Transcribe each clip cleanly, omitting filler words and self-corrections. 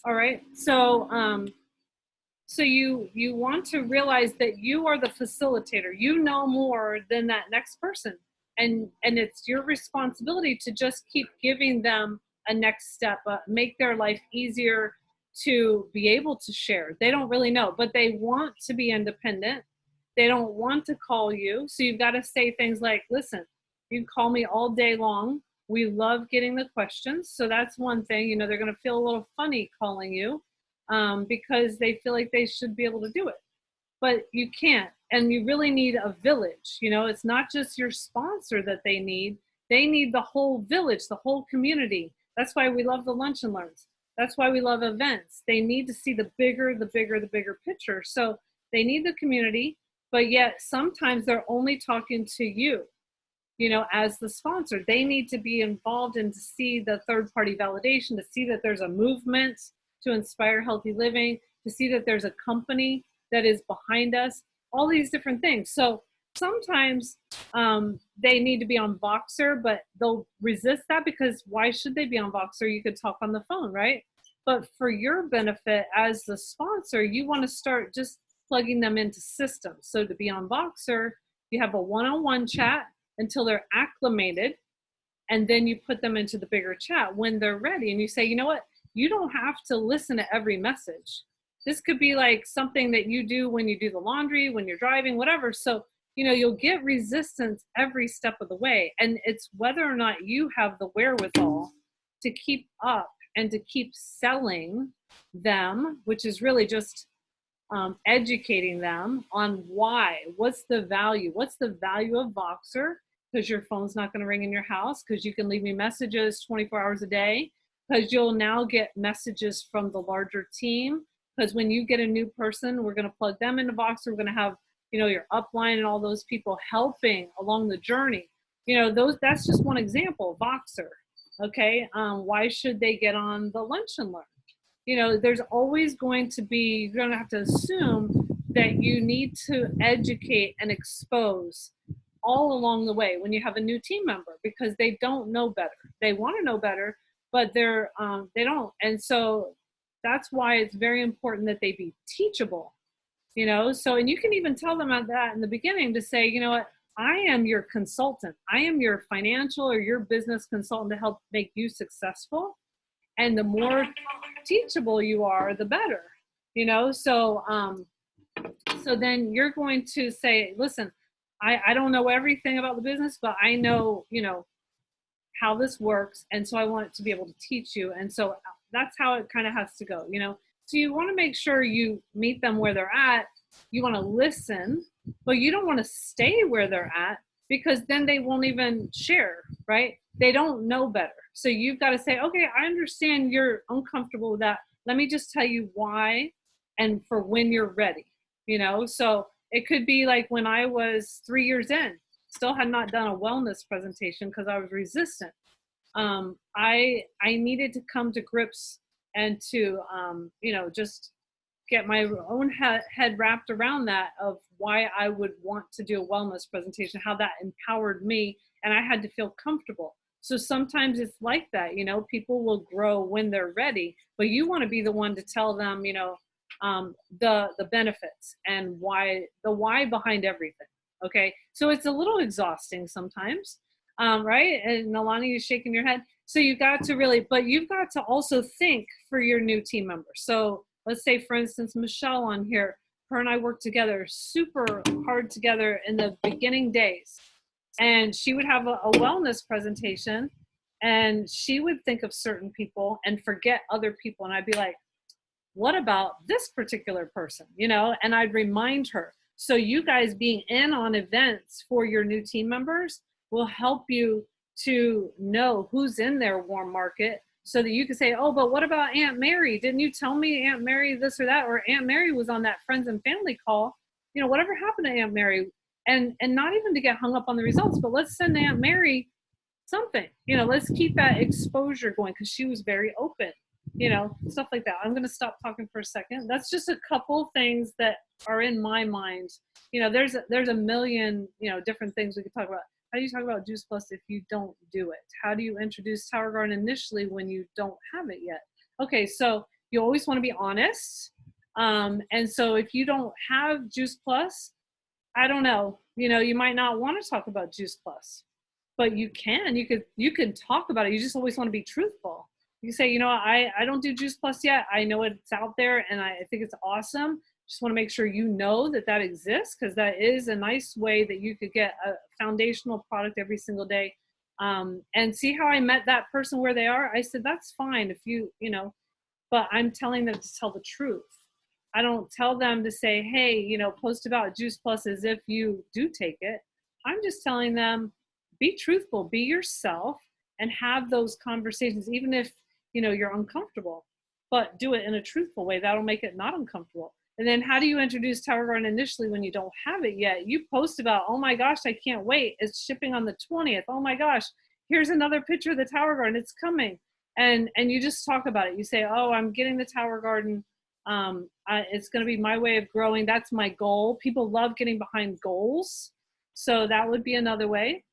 All right. So you want to realize that you are the facilitator. You know more than that next person, and it's your responsibility to just keep giving them a next step, make their life easier to be able to share. They don't really know, but they want to be independent. They don't want to call you, so you've got to say things like, "Listen, you can call me all day long. We love getting the questions." So that's one thing. They're going to feel a little funny calling you, because they feel like they should be able to do it. But you can't. And you really need a village. It's not just your sponsor that they need the whole village, the whole community. That's why we love the lunch and learns. That's why we love events. They need to see the bigger picture. So they need the community, but yet sometimes they're only talking to you, as the sponsor. They need to be involved and to see the third party validation, to see that there's a movement to inspire healthy living, to see that there's a company that is behind us, all these different things. So sometimes they need to be on Voxer, but they'll resist that because why should they be on Voxer? You could talk on the phone, right? But for your benefit as the sponsor, you want to start just plugging them into systems. So to be on Voxer, you have a one-on-one chat until they're acclimated, and then you put them into the bigger chat when they're ready, and you say, you know what, you don't have to listen to every message. This could be like something that you do when you do the laundry, when you're driving, whatever. So you'll get resistance every step of the way, and it's whether or not you have the wherewithal to keep up and to keep selling them, which is really just educating them on what's the value of Voxer, because your phone's not going to ring in your house, because you can leave me messages 24 hours a day, because you'll now get messages from the larger team, because when you get a new person, we're going to plug them into Voxer. We're going to have your upline and all those people helping along the journey. That's just one example. Voxer. Okay. Why should they get on the lunch and learn? There's always going to be, you're going to have to assume that you need to educate and expose all along the way when you have a new team member, because they don't know better. They want to know better, but they don't. And so that's why it's very important that they be teachable, and you can even tell them that in the beginning, to say, you know what, I am your consultant. I am your financial or your business consultant to help make you successful. And the more teachable you are, the better, so then you're going to say, listen, I don't know everything about the business, but I know, how this works. And so I want to be able to teach you. And so that's how it kind of has to go, So you want to make sure you meet them where they're at. You want to listen, but you don't want to stay where they're at, because then they won't even share, right? They don't know better. So you've got to say, okay, I understand you're uncomfortable with that. Let me just tell you why, and for when you're ready, So it could be like when I was 3 years in, still had not done a wellness presentation because I was resistant. I needed to come to grips and to, just get my own head wrapped around that, of why I would want to do a wellness presentation, how that empowered me, and I had to feel comfortable. So sometimes it's like that, people will grow when they're ready, but you want to be the one to tell them, the benefits and the why behind everything. Okay, so it's a little exhausting sometimes, right? And Nalani is shaking your head. So you've got to also think for your new team members. So let's say, for instance, Michelle on here, her and I worked together super hard together in the beginning days. And she would have a wellness presentation, and she would think of certain people and forget other people. And I'd be like, what about this particular person? And I'd remind her. So you guys being in on events for your new team members will help you to know who's in their warm market, so that you can say, oh, but what about Aunt Mary? Didn't you tell me Aunt Mary this or that? Or Aunt Mary was on that friends and family call. Whatever happened to Aunt Mary? And not even to get hung up on the results, but let's send Aunt Mary something. Let's keep that exposure going, because she was very open, stuff like that. I'm going to stop talking for a second. That's just a couple things that are in my mind. There's a million, different things we could talk about. How do you talk about Juice Plus if you don't do it? How do you introduce Tower Garden initially when you don't have it yet? Okay, so You always want to be honest. And so if you don't have Juice Plus, I don't know, you might not want to talk about Juice Plus, but you could talk about it. You just always want to be truthful. You say, I don't do Juice Plus yet. I know it's out there and I think it's awesome. Just want to make sure that exists, because that is a nice way that you could get a foundational product every single day. And see how I met that person where they are. I said, that's fine if but I'm telling them to tell the truth. I don't tell them to say, hey, post about Juice Plus as if you do take it. I'm just telling them, be truthful, be yourself, and have those conversations, even if, you're uncomfortable, but do it in a truthful way. That'll make it not uncomfortable. And then how do you introduce Tower Garden initially when you don't have it yet? You post about, oh my gosh, I can't wait. It's shipping on the 20th. Oh my gosh, here's another picture of the Tower Garden. It's coming. And you just talk about it. You say, oh, I'm getting the Tower Garden. It's going to be my way of growing. That's my goal. People love getting behind goals. So that would be another way.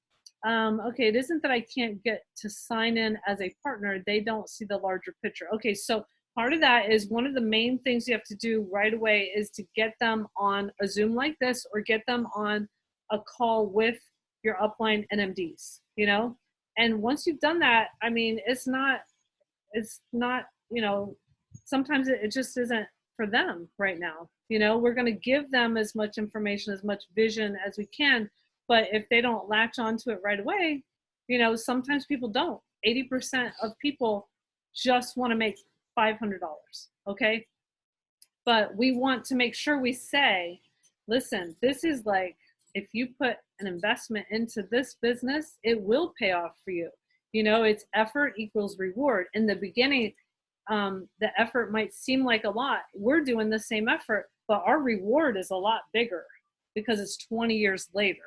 Okay, it isn't that I can't get to sign in as a partner. They don't see the larger picture. Okay, so part of that is one of the main things you have to do right away is to get them on a Zoom like this, or get them on a call with your upline NMDs, And once you've done that, I mean, it's not, sometimes it just isn't for them right now. We're going to give them as much information, as much vision as we can. But if they don't latch onto it right away, sometimes people don't. 80% of people just want to make $500, okay? But we want to make sure we say, listen, this is like, if you put an investment into this business, it will pay off for you. It's effort equals reward. In the beginning, the effort might seem like a lot. We're doing the same effort, but our reward is a lot bigger because it's 20 years later.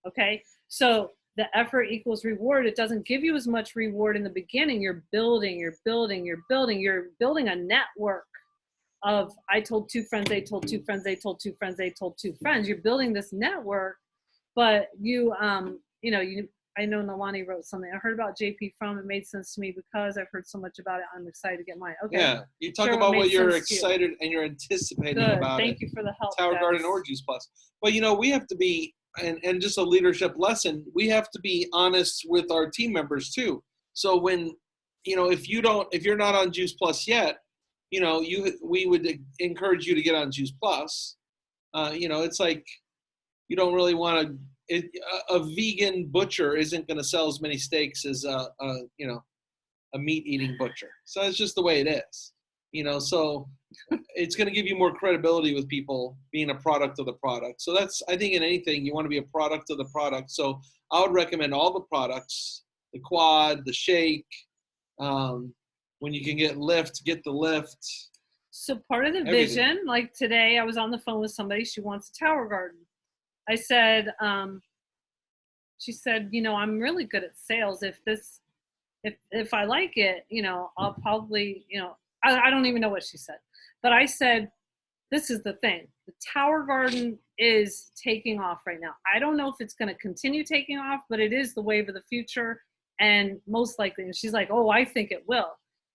Okay, so the effort equals reward. It doesn't give you as much reward in the beginning. You're building a network of, I told 2 friends, they told 2 friends, they told 2 friends, they told 2 friends. You're building this network, but I know Nalani wrote something. I heard about JP From. It made sense to me because I've heard so much about it. I'm excited to get mine. Okay. Yeah, you talk about what you're excited and you're anticipating about. Thank you for the help. Tower Garden or Juice Plus. But we have to be, and just a leadership lesson, we have to be honest with our team members too. So when, if you're not on Juice Plus yet, we would encourage you to get on Juice Plus. It's like, you don't really want to. A vegan butcher isn't going to sell as many steaks as a meat-eating butcher. So it's just the way it is. So it's going to give you more credibility with people being a product of the product. So that's, I think in anything, you want to be a product of the product. So I would recommend all the products, the quad, the shake. When you can get the lift. So part of the vision, like today I was on the phone with somebody, she wants a Tower Garden. I said, she said, I'm really good at sales. If I like it, I'll probably, I don't even know what she said, but I said, this is the thing. The Tower Garden is taking off right now. I don't know if it's going to continue taking off, but it is the wave of the future, and most likely. And she's like, oh, I think it will.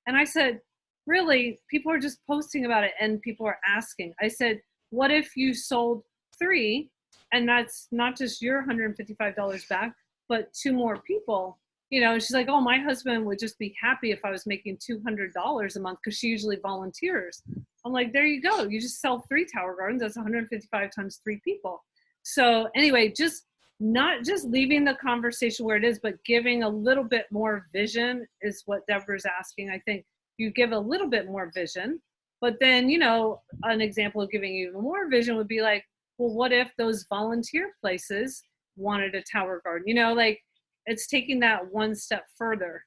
And I said, really? People are just posting about it and people are asking. I said, what if you sold 3? And that's not just your $155 back, but 2 more people, she's like, oh, my husband would just be happy if I was making $200 a month, because she usually volunteers. I'm like, there you go. You just sell 3 Tower Gardens. That's 155 times 3 people. So anyway, just not just leaving the conversation where it is, but giving a little bit more vision is what Deborah's asking. I think you give a little bit more vision, but then, an example of giving even more vision would be like, well, what if those volunteer places wanted a Tower Garden? Like, it's taking that one step further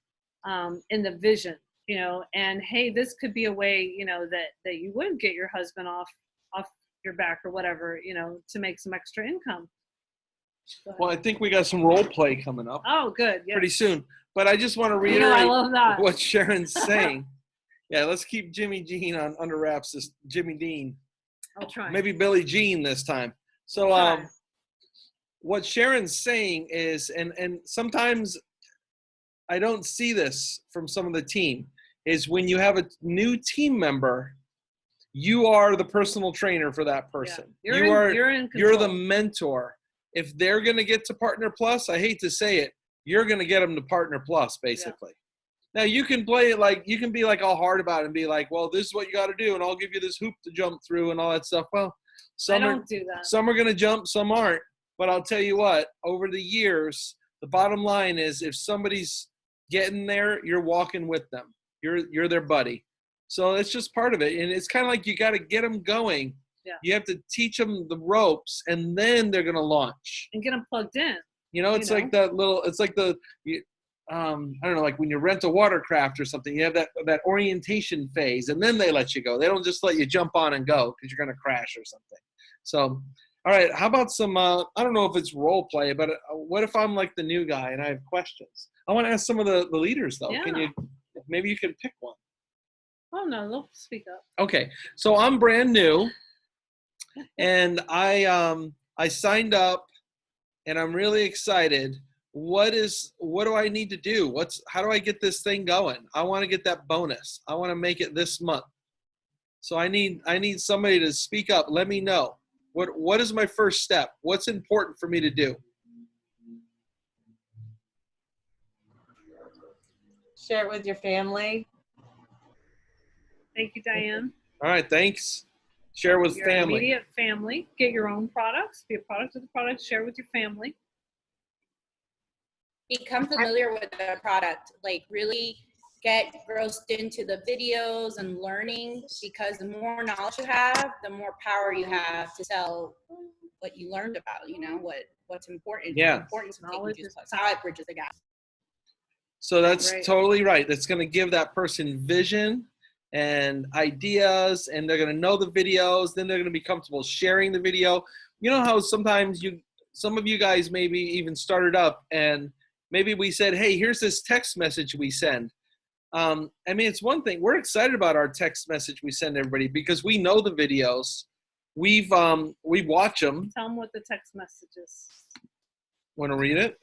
in the vision, and hey, this could be a way, that you would get your husband off your back or whatever, to make some extra income. Well, I think we got some role play coming up. Oh, good. Yes. Pretty soon. But I just want to reiterate I love that. What Sharon's saying. Yeah, let's keep Jimmy Jean under wraps. This Jimmy Dean. I'll try. Maybe Billie Jean this time. So what Sharon's saying is, and sometimes I don't see this from some of the team, is when you have a new team member, you are the personal trainer for that person. Yeah. You're in control. You're the mentor. If they're going to get to Partner Plus, I hate to say it, you're going to get them to Partner Plus, basically. Yeah. Now, you can play it like, you can be like all hard about it and be like, well, this is what you got to do, and I'll give you this hoop to jump through and all that stuff. Well, I don't do that. Some are going to jump, some aren't. But I'll tell you what, over the years, the bottom line is if somebody's getting there, you're walking with them. You're their buddy. So it's just part of it. And it's kind of like you got to get them going. Yeah. You have to teach them the ropes, and then they're going to launch. And get them plugged in. It's like that little, it's like I don't know, like when you rent a watercraft or something, you have that orientation phase, and then they let you go. They don't just let you jump on and go because you're going to crash or something. So, all right, how about some, I don't know if it's role play, but what if I'm like the new guy and I have questions? I want to ask some of the leaders, though. Yeah. Maybe you can pick one. Oh, no, they'll speak up. Okay, so I'm brand new, and I signed up, and I'm really excited. What do I need to do? How do I get this thing going? I want to get that bonus. I want to make it this month. So I need somebody to speak up. Let me know. What is my first step? What's important for me to do? Share it with your family. Thank you, Diane. All right, thanks. Share with Your family. Immediate family. Get your own products. Be a product of the product. Share with your family. Become familiar with the product. Like really get grossed into the videos and learning, because the more knowledge you have, the more power you have to sell what you learned about, what's important. Yeah. The importance of Knowledge taking is Juice Plus, how it bridges the gap. So that's Right. totally right. That's going to give that person vision and ideas, and they're going to know the videos. Then they're going to be comfortable sharing the video. You know how sometimes some of you guys maybe even started up, and maybe we said, hey, here's this text message we send. It's one thing. We're excited about our text message we send everybody because we know the videos. We watch them. Tell them what the text message is. Want to read it?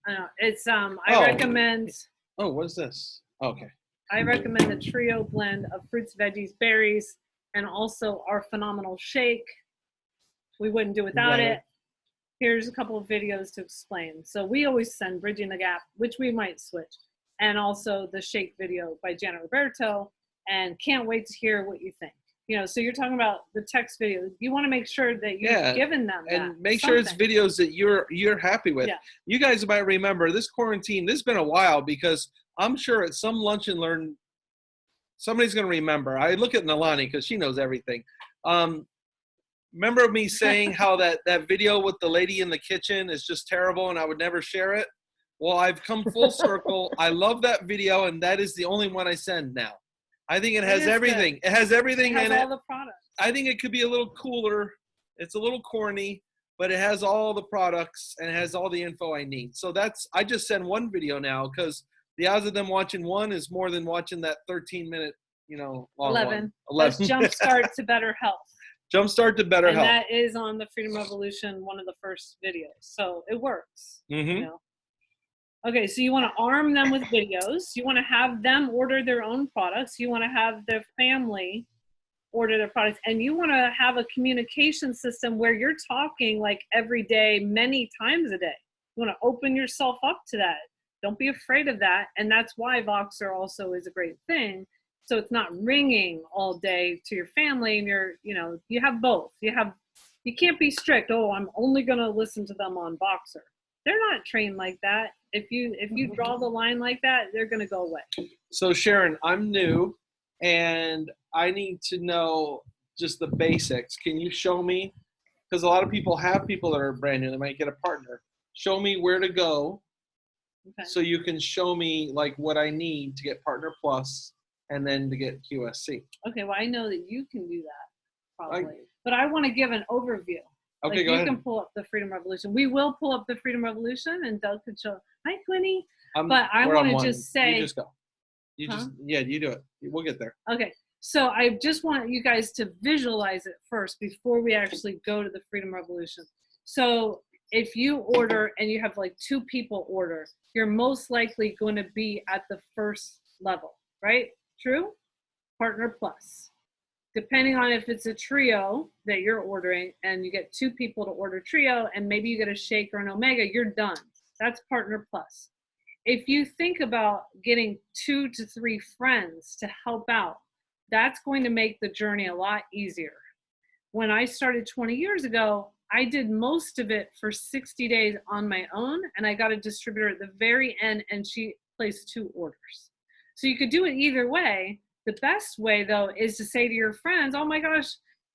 I know. It's I Oh. recommend Oh, what is this? Okay. I recommend the trio blend of fruits, veggies, berries, and also our phenomenal shake. We wouldn't do without Right. it. Here's a couple of videos to explain. So we always send Bridging the Gap, which we might switch, and also the shake video by Janet Roberto, and can't wait to hear what you think. So you're talking about the text video. You want to make sure that you've given them and that, make sure it's something. videos that you're happy with. Yeah. You guys might remember this quarantine. This has been a while because I'm sure at some lunch and learn, somebody's going to remember. I look at Nalani because she knows everything. Remember me saying how that video with the lady in the kitchen is just terrible and I would never share it? Well, I've come full circle. I love that video, and that is the only one I send now. I think it has is everything. It has everything It has in all it. the products. I think it could be a little cooler. It's a little corny, but it has all the products and it has all the info I need. So I just send one video now because the odds of them watching one is more than watching that 13-minute, long 11. one. That's Jumpstart to Better Health. Jumpstart to Better And Health. that is on the Freedom Revolution, one of the first videos. So it works. Mm-hmm. Okay, so you want to arm them with videos. You want to have them order their own products. You want to have their family order their products. And you want to have a communication system where you're talking like every day, many times a day. You want to open yourself up to that. Don't be afraid of that. And that's why Voxer also is a great thing. So it's not ringing all day to your family, and you have both. You can't be strict. Oh, I'm only going to listen to them on Voxer. They're not trained like that. If you draw the line like that, they're going to go away. So Sharon, I'm new and I need to know just the basics. Can you show me? Because a lot of people have people that are brand new. They might get a partner. Show me where to go. Okay. So you can show me like what I need to get Partner Plus and then to get QSC. Okay, well, I know that you can do that probably. But I want to give an overview. Okay, like go ahead. You can pull up the Freedom Revolution. We will pull up the Freedom Revolution, and Doug can show. Hi, Quinny. But I we're on want to one. just say. You just go. You do it. We'll get there. Okay, so I just want you guys to visualize it first before we actually go to the Freedom Revolution. So if you order and you have like 2 people order, you're most likely going to be at the first level. right? True? Partner Plus. Depending on if it's a trio that you're ordering and you get 2 people to order trio and maybe you get a shake or an omega, you're done. That's Partner Plus. If you think about getting 2 to 3 friends to help out, that's going to make the journey a lot easier. When I started 20 years ago, I did most of it for 60 days on my own, and I got a distributor at the very end, and she placed 2 orders. So you could do it either way. The best way, though, is to say to your friends, oh my gosh,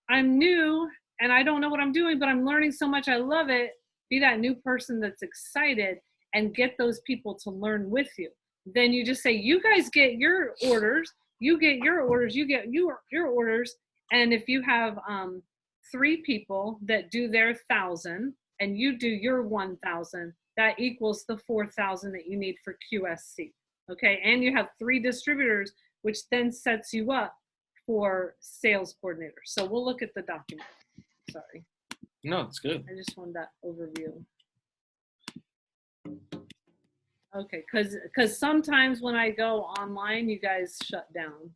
I'm new and I don't know what I'm doing, but I'm learning so much. I love it. Be that new person that's excited and get those people to learn with you. Then you just say, you guys get your orders, you get your orders, you get your orders. And if you have 3 people that do their 1,000 and you do your 1,000, that equals the 4,000 that you need for QSC. Okay, and you have 3 distributors, which then sets you up for sales coordinators. So we'll look at the document. Sorry, No, it's good. I just wanted that overview. Okay, because sometimes when I go online, you guys shut down.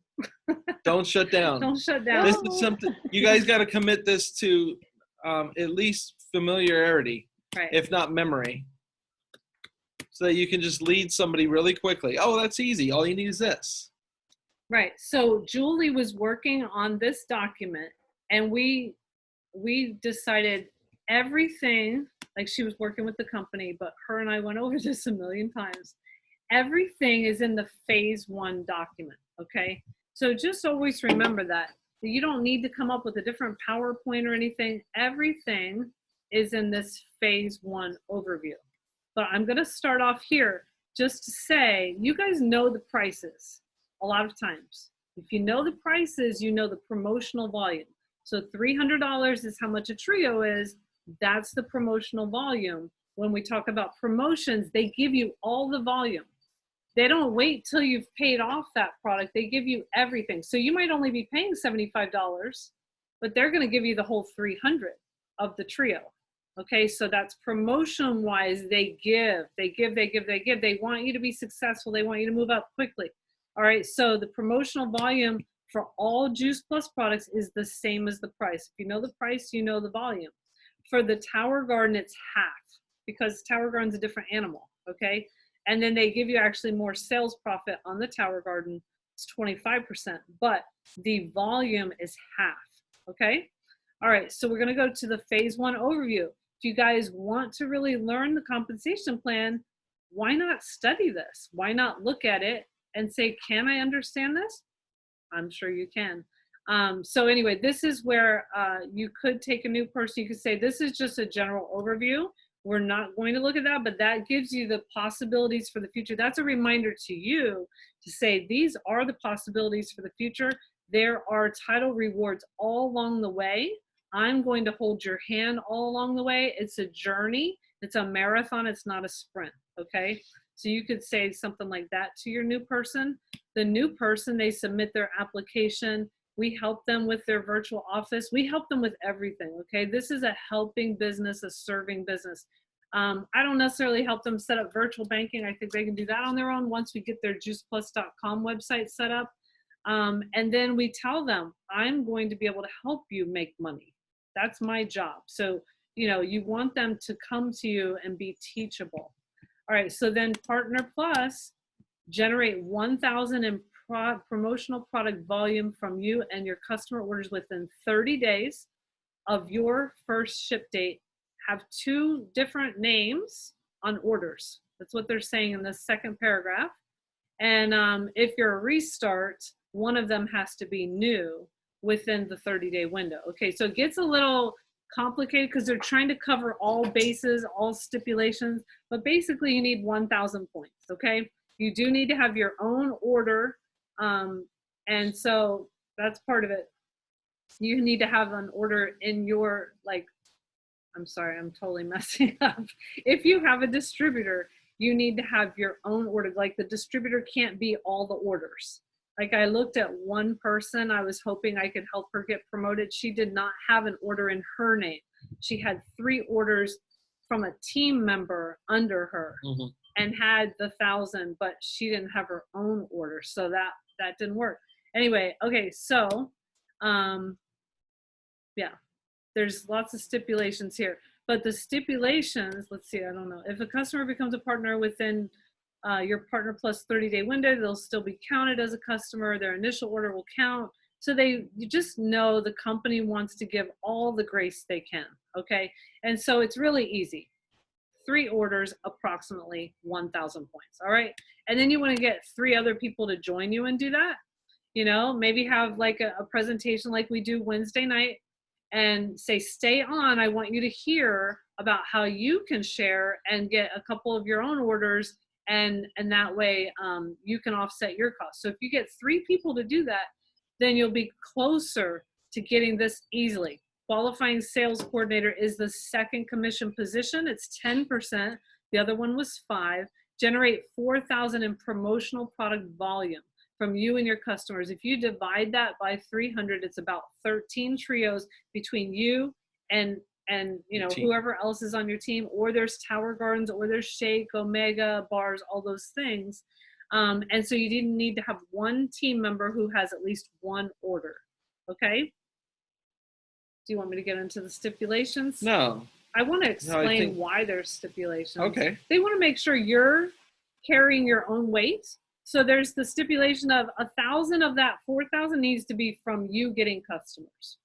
Don't shut down. Don't shut down. This is something you guys got to commit this to at least familiarity, Right. if not memory, so that you can just lead somebody really quickly. Oh, that's easy. All you need is this. Right. So Julie was working on this document, and we decided everything, like she was working with the company, but her and I went over this a million times. Everything is in the phase 1 document. Okay. So just always remember that you don't need to come up with a different PowerPoint or anything. Everything is in this phase 1 overview. But I'm going to start off here just to say, you guys know the prices a lot of times. If you know the prices, you know the promotional volume. So $300 is how much a trio is. That's the promotional volume. When we talk about promotions, they give you all the volume. They don't wait till you've paid off that product. They give you everything. So you might only be paying $75, but they're going to give you the whole 300 of the trio. Okay, so that's promotion wise. They give. They want you to be successful. They want you to move up quickly. All right, so the promotional volume for all Juice Plus products is the same as the price. If you know the price, you know the volume. For the Tower Garden, it's half because Tower Garden's a different animal, okay? And then they give you actually more sales profit on the Tower Garden. It's 25%, but the volume is half, okay? All right, so we're gonna go to the phase 1 overview. If you guys want to really learn the compensation plan, why not study this? Why not look at it and say, can I understand this? I'm sure you can. So anyway, this is where you could take a new person. You could say, this is just a general overview. We're not going to look at that, but that gives you the possibilities for the future. That's a reminder to you to say, these are the possibilities for the future. There are title rewards all along the way. I'm going to hold your hand all along the way. It's a journey. It's a marathon. It's not a sprint, okay? So you could say something like that to your new person. The new person, they submit their application. We help them with their virtual office. We help them with everything, okay? This is a helping business, a serving business. I don't necessarily help them set up virtual banking. I think they can do that on their own once we get their juiceplus.com website set up. And then we tell them, I'm going to be able to help you make money. That's my job. So, you know, you want them to come to you and be teachable. All right, so then Partner Plus, generate 1,000 in promotional product volume from you and your customer orders within 30 days of your first ship date. Have 2 different names on orders. That's what they're saying in the second paragraph. And if you're a restart, one of them has to be new within the 30-day window. Okay, so it gets a little complicated because they're trying to cover all bases, all stipulations, but basically you need 1,000 points, okay? You do need to have your own order, and so that's part of it. You need to have an order in your, like, I'm sorry, I'm totally messing up. If you have a distributor, you need to have your own order. Like, the distributor can't be all the orders. Like, I looked at one person, I was hoping I could help her get promoted. She did not have an order in her name. She had 3 orders from a team member under her and had the 1,000, but she didn't have her own order. So that that didn't work. Anyway, okay, so yeah, there's lots of stipulations here, but the stipulations, let's see, I don't know. If a customer becomes a partner within your partner plus 30-day window, they'll still be counted as a customer. Their initial order will count. So you just know the company wants to give all the grace they can, okay? And so it's really easy. 3 orders, approximately 1,000 points, all right? And then you want to get 3 other people to join you and do that. You know, maybe have like a presentation like we do Wednesday night and say, stay on. I want you to hear about how you can share and get a couple of your own orders, and that way you can offset your costs. So if you get 3 people to do that, then you'll be closer to getting this easily. Qualifying sales coordinator is the second commission position. It's 10%. The other one was 5. Generate 4,000 in promotional product volume from you and your customers. If you divide that by 300, it's about 13 trios between you and you know, whoever else is on your team, or there's Tower Gardens, or there's Shake, Omega, bars, all those things. And so you didn't need to have one team member who has at least 1 order. Okay. Do you want me to get into the stipulations? No. I want to explain think... why there's stipulations. Okay. They want to make sure you're carrying your own weight. So there's the stipulation of 1,000 of that 4,000 needs to be from you getting customers.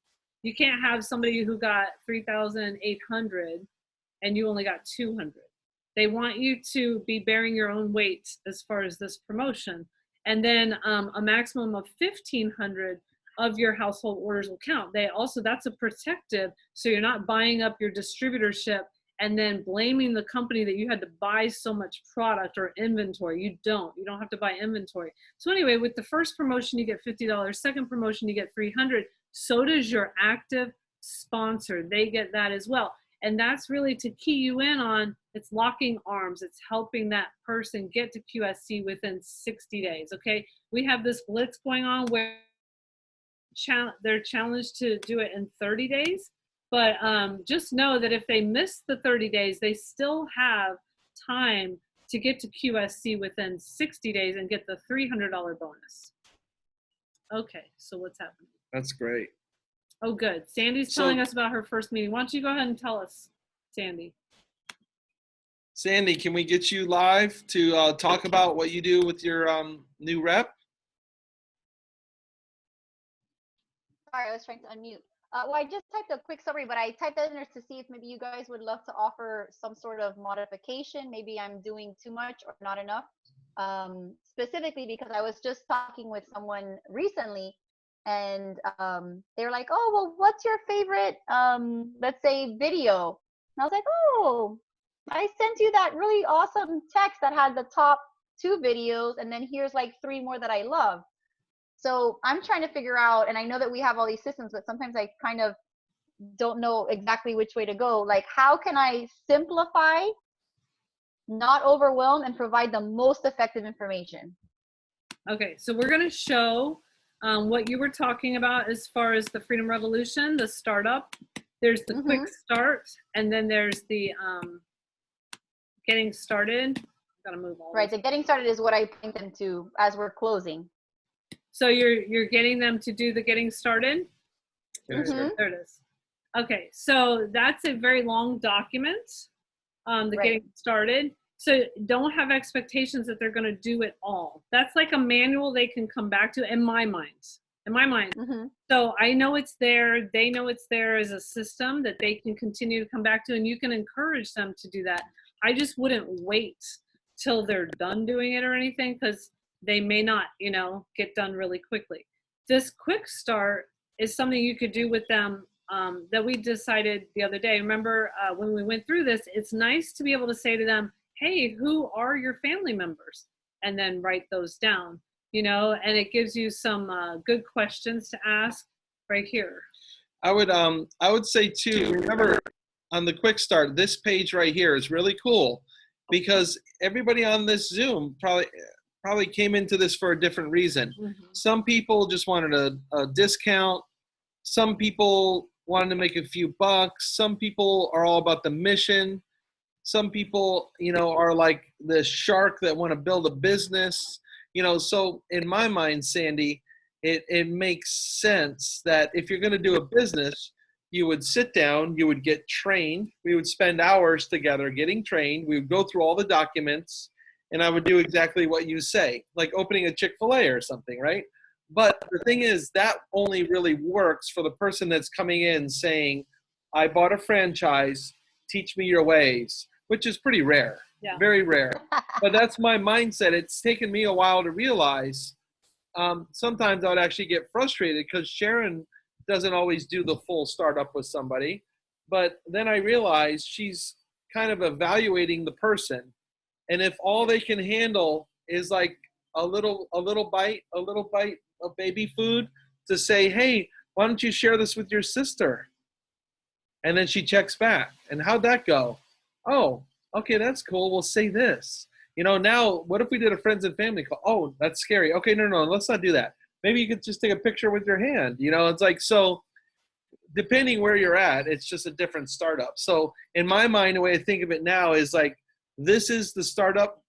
You can't have somebody who got 3,800 and you only got 200. They want you to be bearing your own weight as far as this promotion. And then a maximum of 1,500 of your household orders will count. That's a protective, so you're not buying up your distributorship and then blaming the company that you had to buy so much product or inventory. You don't have to buy inventory. So anyway, with the first promotion, you get $50. Second promotion, you get 300. So does your active sponsor. They get that as well. And that's really to key you in on, it's locking arms. It's helping that person get to QSC within 60 days, okay? We have this blitz going on where they're challenged to do it in 30 days. But just know that if they miss the 30 days, they still have time to get to QSC within 60 days and get the $300 bonus. Okay, so what's happening? That's great. Oh, good. Sandy's telling us about her first meeting. Why don't you go ahead and tell us, Sandy? Sandy, can we get you live to talk about what you do with your new rep? Sorry, I was trying to unmute. Well, I just typed a quick summary, but I typed that in there to see if maybe you guys would love to offer some sort of modification. Maybe I'm doing too much or not enough. Specifically because I was just talking with someone recently, and they're like, oh, well, what's your favorite, let's say, video? And I was like, oh, I sent you that really awesome text that had the top 2 videos, and then here's like 3 more that I love. So I'm trying to figure out, and I know that we have all these systems, but sometimes I kind of don't know exactly which way to go. Like, how can I simplify, not overwhelm, and provide the most effective information? Okay, so we're going to show what you were talking about as far as the Freedom Revolution, the startup. There's the quick start, and then there's the getting started. Gotta move all right. The getting started is what I point them to as we're closing. So you're getting them to do the getting started. There it is. Okay, so that's a very long document. The getting started. So don't have expectations that they're going to do it all. That's like a manual they can come back to in my mind. So I know it's there. They know it's there as a system that they can continue to come back to, and you can encourage them to do that. I just wouldn't wait till they're done doing it or anything, because they may not, get done really quickly. This quick start is something you could do with them that we decided the other day. Remember when we went through this, it's nice to be able to say to them, hey, who are your family members? And then write those down, and it gives you some good questions to ask right here. I would say too, remember on the quick start, this page right here is really cool because everybody on this Zoom probably came into this for a different reason. Some people just wanted a discount. Some people wanted to make a few bucks. Some people are all about the mission. Some people, are like the shark that want to build a business. So in my mind, Sandy, it makes sense that if you're going to do a business, you would sit down, you would get trained, we would spend hours together getting trained, we would go through all the documents, and I would do exactly what you say, like opening a Chick-fil-A or something, right? But the thing is, that only really works for the person that's coming in saying, I bought a franchise, teach me your ways, which is pretty rare, very rare. But that's my mindset. It's taken me a while to realize. Sometimes I would actually get frustrated because Sharon doesn't always do the full startup with somebody. But then I realized she's kind of evaluating the person. And if all they can handle is like a little bite of baby food, to say, hey, why don't you share this with your sister? And then she checks back. And how'd that go? Oh, okay, that's cool. We'll say this. Now, what if we did a friends and family call? Oh, that's scary. Okay, no, let's not do that. Maybe you could just take a picture with your hand. It's like, so depending where you're at, it's just a different startup. So in my mind, the way I think of it now is like, this is the startup,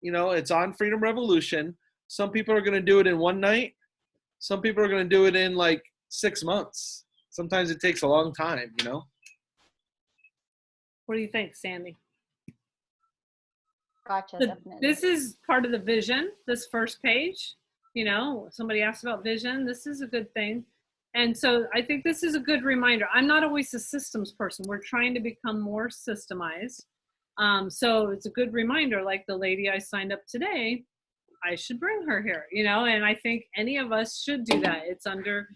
it's on Freedom Revolution. Some people are going to do it in one night. Some people are going to do it in like 6 months. Sometimes it takes a long time, What do you think, Sandy? Gotcha, So definitely. this is part of the vision, this first page. Somebody asked about vision. This is a good thing. And so I think this is a good reminder. I'm not always a systems person. We're trying to become more systemized. So it's a good reminder, like the lady I signed up today, I should bring her here, and I think any of us should do that. It's under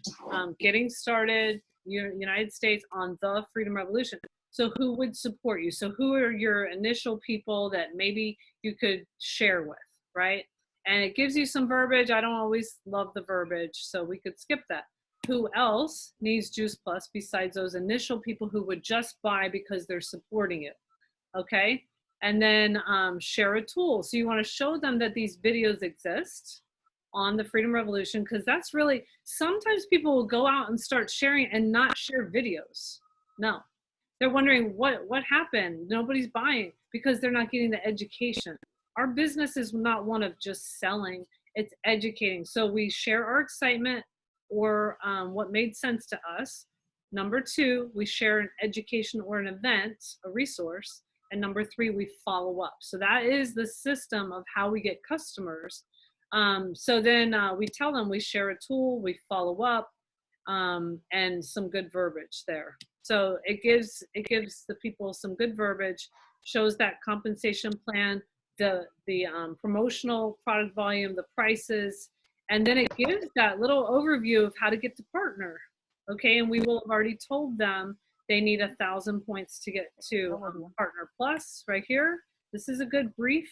Getting Started, United States on the Freedom Revolution. So who would support you? So who are your initial people that maybe you could share with, right? And it gives you some verbiage. I don't always love the verbiage, so we could skip that. Who else needs Juice Plus besides those initial people who would just buy because they're supporting it? Okay. And then share a tool. So you want to show them that these videos exist on the Freedom Revolution, because that's really, sometimes people will go out and start sharing and not share videos. No. They're wondering what happened. Nobody's buying because they're not getting the education. Our business is not one of just selling, it's educating. So we share our excitement or what made sense to us. Number 2, we share an education or an event, a resource. And number 3, we follow up. So that is the system of how we get customers. So then we tell them we share a tool, we follow up, and some good verbiage there. So it gives the people some good verbiage, shows that compensation plan, the promotional product volume, the prices, and then it gives that little overview of how to get to partner. Okay, and we will have already told them they need 1,000 points to get to Partner Plus right here. This is a good brief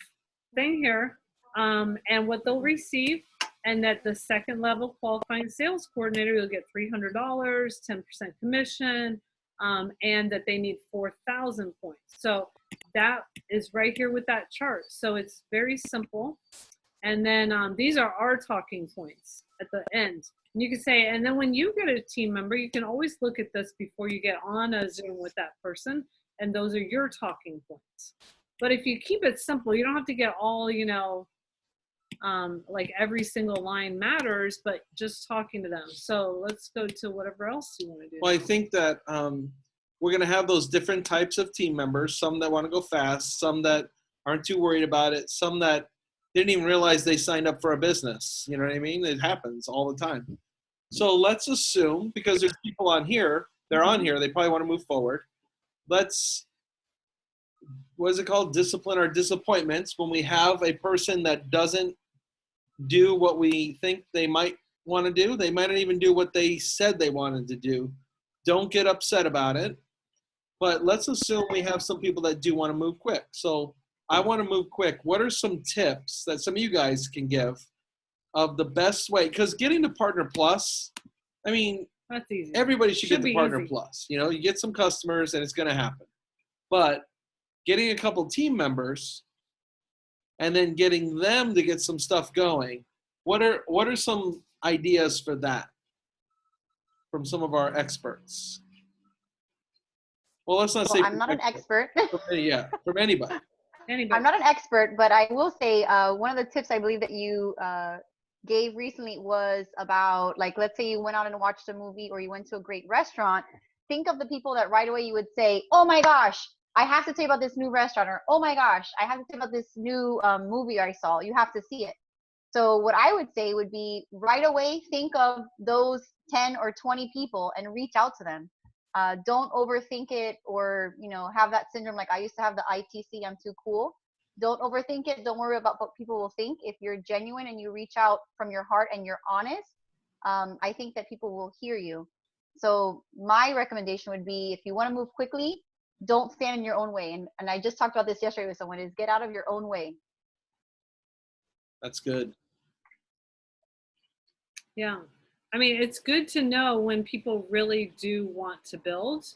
thing here, and what they'll receive, and that the second level qualifying sales coordinator, you'll get $300, 10% commission, and that they need 4,000 points. So that is right here with that chart. So it's very simple. And then these are our talking points at the end. And you can say, and then when you get a team member, you can always look at this before you get on a Zoom with that person, and those are your talking points. But if you keep it simple, you don't have to get all, like every single line matters, but just talking to them. So let's go to whatever else you want to do. Well, I think that we're going to have those different types of team members, some that want to go fast, some that aren't too worried about it, some that didn't even realize they signed up for a business. You know what I mean? It happens all the time. So let's assume, because there's people on here, they're on here, they probably want to move forward. Let's, what is it called? Discipline our disappointments. When we have a person that doesn't do what we think they might want to do, they might not even do what they said they wanted to do. Don't get upset about it. But let's assume we have some people that do want to move quick. So I want to move quick. What are some tips that some of you guys can give of the best way? Because getting to Partner Plus, I mean, that's easy. Everybody should get to Partner easy. Plus. You get some customers and it's going to happen. But getting a couple team members and then getting them to get some stuff going, what are some ideas for that from some of our experts? Well, let's not say I'm not an expert. from anybody. Anybody? I'm not an expert, but I will say one of the tips I believe that you gave recently was about, like, let's say you went out and watched a movie or you went to a great restaurant. Think of the people that right away you would say, oh my gosh, I have to tell you about this new restaurant, or oh my gosh, I have to tell you about this new movie I saw. You have to see it. So what I would say would be right away, think of those 10 or 20 people and reach out to them. Don't overthink it, or, have that syndrome. Like I used to have the ITC, I'm too cool. Don't overthink it. Don't worry about what people will think. If you're genuine and you reach out from your heart and you're honest, I think that people will hear you. So my recommendation would be, if you want to move quickly, don't stand in your own way. And I just talked about this yesterday with someone, is get out of your own way. That's good. Yeah. I mean, it's good to know when people really do want to build.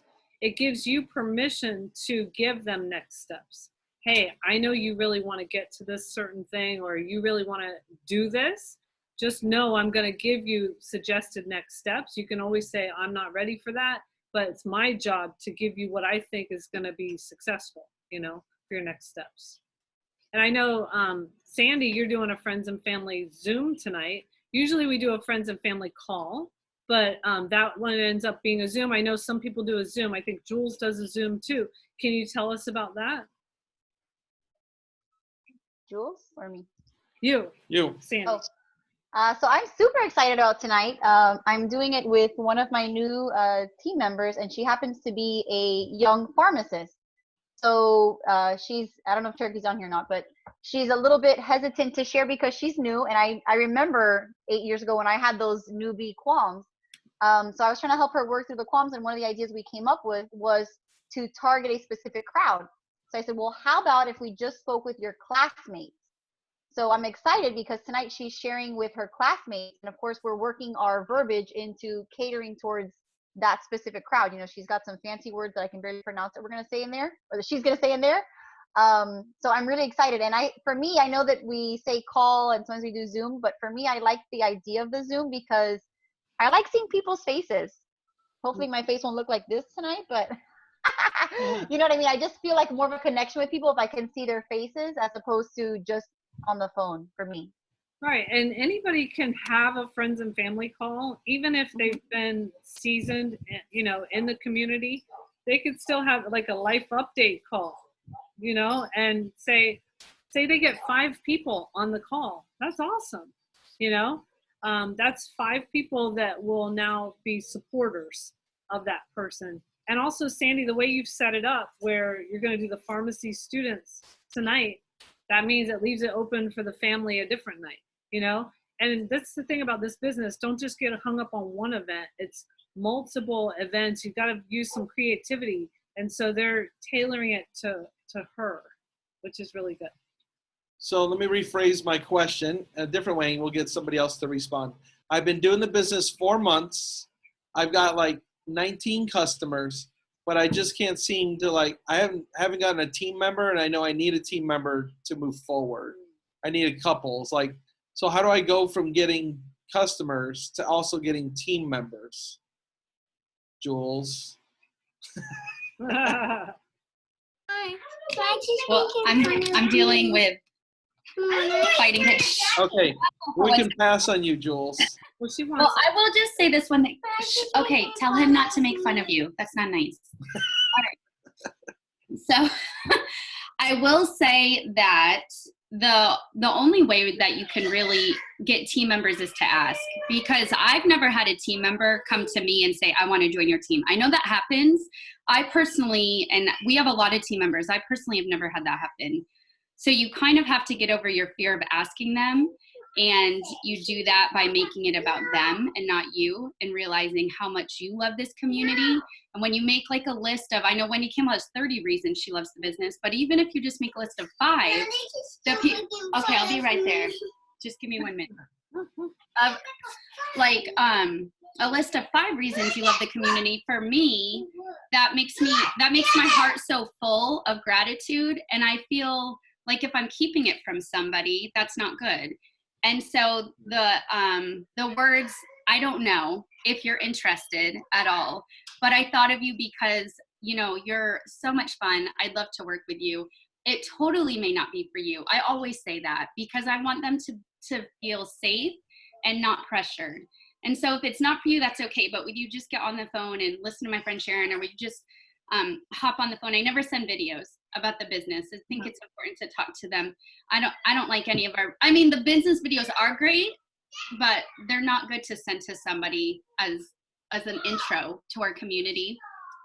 It gives you permission to give them next steps. Hey, I know you really want to get to this certain thing, or you really want to do this. Just know I'm going to give you suggested next steps. You can always say, I'm not ready for that, but it's my job to give you what I think is going to be successful, for your next steps. And I know, Sandy, you're doing a friends and family Zoom tonight. Usually we do a friends and family call, but that one ends up being a Zoom. I know some people do a Zoom. I think Jules does a Zoom too. Can you tell us about that? Jules or me? You. Sandy. Oh. So I'm super excited about tonight. I'm doing it with one of my new team members, and she happens to be a young pharmacist. So she's, I don't know if Turkey's on here or not, but she's a little bit hesitant to share because she's new. And I remember 8 years ago when I had those newbie qualms. So I was trying to help her work through the qualms. And one of the ideas we came up with was to target a specific crowd. So I said, well, how about if we just spoke with your classmates? So I'm excited because tonight she's sharing with her classmates. And of course, we're working our verbiage into catering towards that specific crowd. She's got some fancy words that I can barely pronounce that we're going to say in there, or that she's going to say in there. So I'm really excited. And for me, I know that we say call and sometimes we do Zoom, but for me, I like the idea of the Zoom because I like seeing people's faces. Hopefully my face won't look like this tonight, but you know what I mean? I just feel like more of a connection with people if I can see their faces as opposed to just on the phone for me. Right. And anybody can have a friends and family call, even if they've been seasoned, in the community. They could still have like a life update call, and say they get 5 people on the call. That's awesome. That's 5 people that will now be supporters of that person. And also, Sandy, the way you've set it up where you're going to do the pharmacy students tonight, that means it leaves it open for the family a different night, And that's the thing about this business. Don't just get hung up on one event. It's multiple events. You've got to use some creativity. And so they're tailoring it to her, which is really good. So let me rephrase my question a different way, and we'll get somebody else to respond. I've been doing the business 4 months. I've got like 19 customers, but I just can't seem to I haven't gotten a team member, and I know I need a team member to move forward. I need a couple. So how do I go from getting customers to also getting team members? Jules. Hi. Well, I'm dealing with fighting it. Okay, we can pass on you, Jules. Well, she wants. Well, I will just say this one thing. Okay, tell him not to make fun of you. That's not nice. All right. So I will say that the only way that you can really get team members is to ask, because I've never had a team member come to me and say, I want to join your team. I know that happens. I personally, and we have a lot of team members, I personally have never had that happen. So you kind of have to get over your fear of asking them, and you do that by making it about them and not you, and realizing how much you love this community. And when you make like a list of, I know Wendy Campbell has 30 reasons she loves the business, but even if you just make a list of 5, okay, I'll be right there. Just give me 1 minute. A list of 5 reasons you love the community. For me, that makes my heart so full of gratitude, and I feel like if I'm keeping it from somebody, that's not good. And so the words, I don't know if you're interested at all, but I thought of you because, you're so much fun. I'd love to work with you. it totally may not be for you. I always say that because I want them to feel safe and not pressured. And so if it's not for you, that's okay. But would you just get on the phone and listen to my friend Sharon, or would you just hop on the phone? I never send videos about the business. I think it's important to talk to them. I don't like any of the business videos are great, but they're not good to send to somebody as an intro to our community.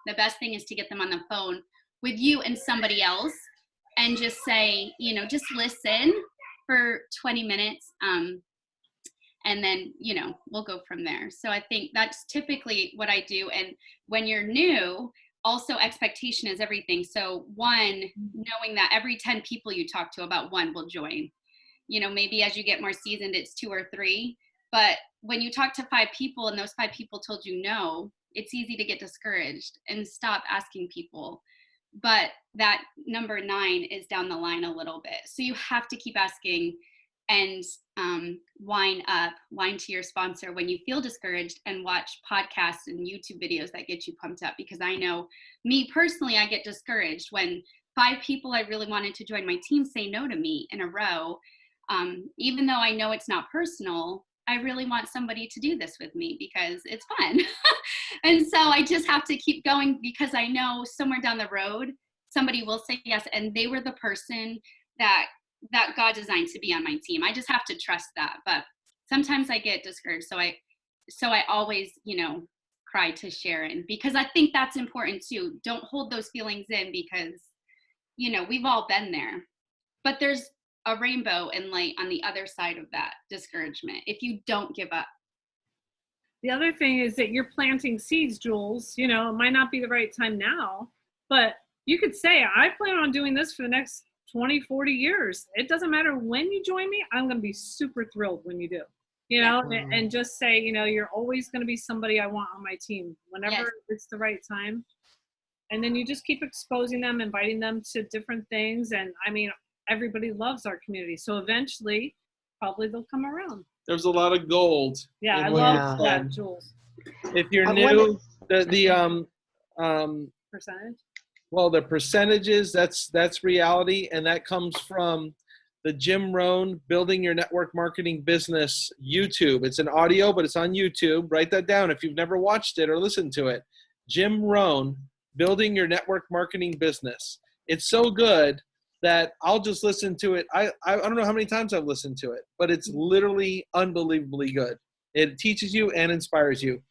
The best thing is to get them on the phone with you and somebody else and just say, just listen for 20 minutes. And then, we'll go from there. So I think that's typically what I do. And when you're new, also expectation is everything. So one, knowing that every 10 people you talk to, about one will join. Maybe as you get more seasoned, it's 2 or 3. But when you talk to 5 people and those 5 people told you no, it's easy to get discouraged and stop asking people. But that number 9 is down the line a little bit. So you have to keep asking and whine to your sponsor when you feel discouraged, and watch podcasts and YouTube videos that get you pumped up. Because I know me personally, I get discouraged when 5 people I really wanted to join my team say no to me in a row. Even though I know it's not personal, I really want somebody to do this with me because it's fun. And so I just have to keep going because I know somewhere down the road, somebody will say yes. And they were the person that God designed to be on my team. I just have to trust that. But sometimes I get discouraged. So I always, cry to Sharon because I think that's important too. Don't hold those feelings in because, we've all been there. But there's a rainbow and light on the other side of that discouragement if you don't give up. The other thing is that you're planting seeds, Jules. It might not be the right time now, but you could say, I plan on doing this for the next 20, 40 years. It doesn't matter when you join me. I'm going to be super thrilled when you do, and just say, you're always going to be somebody I want on my team whenever it's the right time. And then you just keep exposing them, inviting them to different things. And everybody loves our community. So eventually, probably they'll come around. There's a lot of gold. Yeah, in I what love you that, said. Jules. If you're I new, wonder- Percentage? well, the percentages, that's reality. And that comes from the Jim Rohn Building Your Network Marketing Business YouTube. It's an audio, but it's on YouTube. Write that down if you've never watched it or listened to it. Jim Rohn, Building Your Network Marketing Business. It's so good that I'll just listen to it. I don't know how many times I've listened to it, but it's literally unbelievably good. It teaches you and inspires you.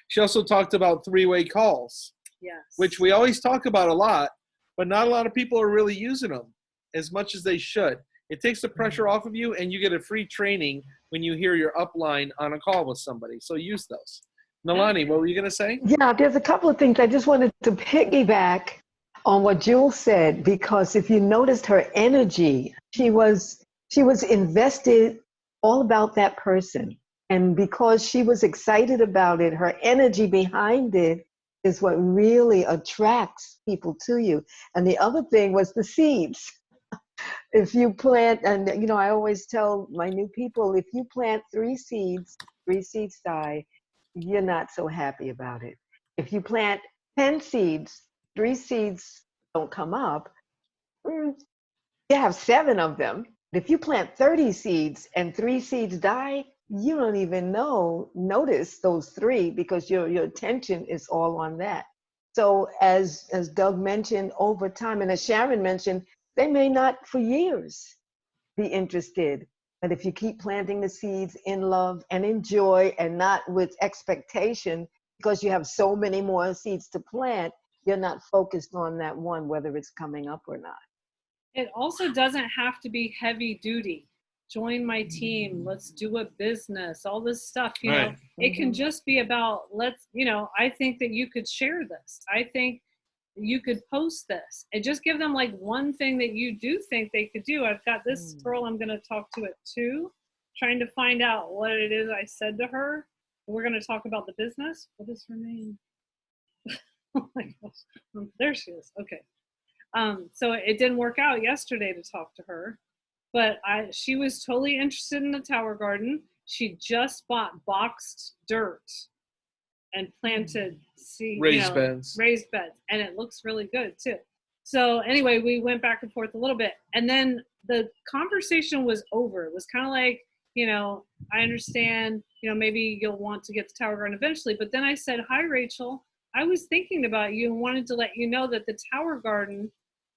She also talked about 3-way calls, Yes. which we always talk about a lot, but not a lot of people are really using them as much as they should. It takes the pressure off of you, and you get a free training when you hear your upline on a call with somebody. So use those. Nalani, what were you going to say? Yeah, there's a couple of things I just wanted to piggyback on what Jules said, because if you noticed her energy, she was invested all about that person. And because she was excited about it, her energy behind it is what really attracts people to you. And the other thing was the seeds. If you plant, and I always tell my new people, if you plant 3 seeds die, you're not so happy about it. If you plant 10 seeds, 3 seeds don't come up, you have 7 of them. If you plant 30 seeds and 3 seeds die, you don't even notice those 3 because your attention is all on that. So as Doug mentioned, over time, and as Sharon mentioned, they may not for years be interested. But if you keep planting the seeds in love and in joy and not with expectation, because you have so many more seeds to plant, you're not focused on that one, whether it's coming up or not. It also doesn't have to be heavy duty. Join my team. Let's do a business. All this stuff, you know. It can just be about I think that you could share this. I think you could post this and just give them like one thing that you do think they could do. I've got this girl I'm going to talk to at 2, trying to find out what it is I said to her. We're going to talk about the business. What is her name? Oh my gosh. There she is. Okay. So it didn't work out yesterday to talk to her, but she was totally interested in the Tower Garden. She just bought boxed dirt and planted raised beds. Raised beds, and it looks really good too. So anyway, we went back and forth a little bit, and then the conversation was over. It was kind of like, I understand, maybe you'll want to get the Tower Garden eventually, but then I said, hi, Rachel. I was thinking about you and wanted to let you know that the Tower Garden,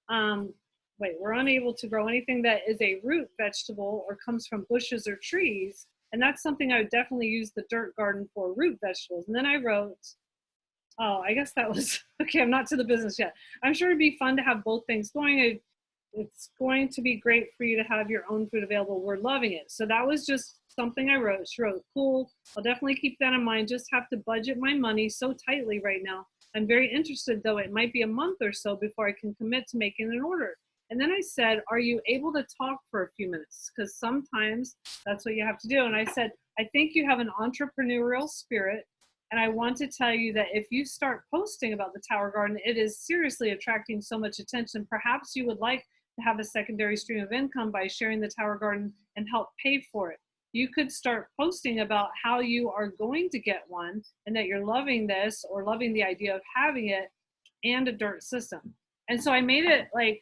we're unable to grow anything that is a root vegetable or comes from bushes or trees. And that's something I would definitely use the dirt garden for, root vegetables. And then I wrote, oh, I guess that was, okay, I'm not to the business yet. I'm sure it'd be fun to have both things going. It's going to be great for you to have your own food available. We're loving it. So that was just something I wrote. She wrote, cool. I'll definitely keep that in mind. Just have to budget my money so tightly right now. I'm very interested, though. It might be a month or so before I can commit to making an order. And then I said, are you able to talk for a few minutes? Because sometimes that's what you have to do. And I said, I think you have an entrepreneurial spirit. And I want to tell you that if you start posting about the Tower Garden, it is seriously attracting so much attention. Perhaps you would like to have a secondary stream of income by sharing the Tower Garden and help pay for it. You could start posting about how you are going to get one and that you're loving this or loving the idea of having it and a dirt system. And so I made it like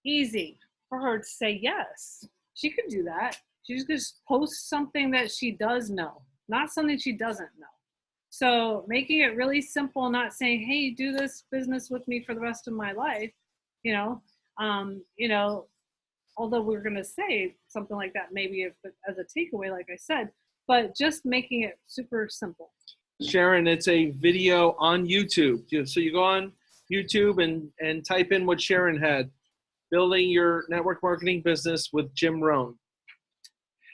easy for her to say yes. She could do that. She just post something that she does know, not something she doesn't know. So making it really simple, not saying, hey, do this business with me for the rest of my life, although we're going to say something like that, maybe as a takeaway, like I said, but just making it super simple. Sharon, it's a video on YouTube. So you go on YouTube and type in what Sharon had, building your network marketing business with Jim Rohn.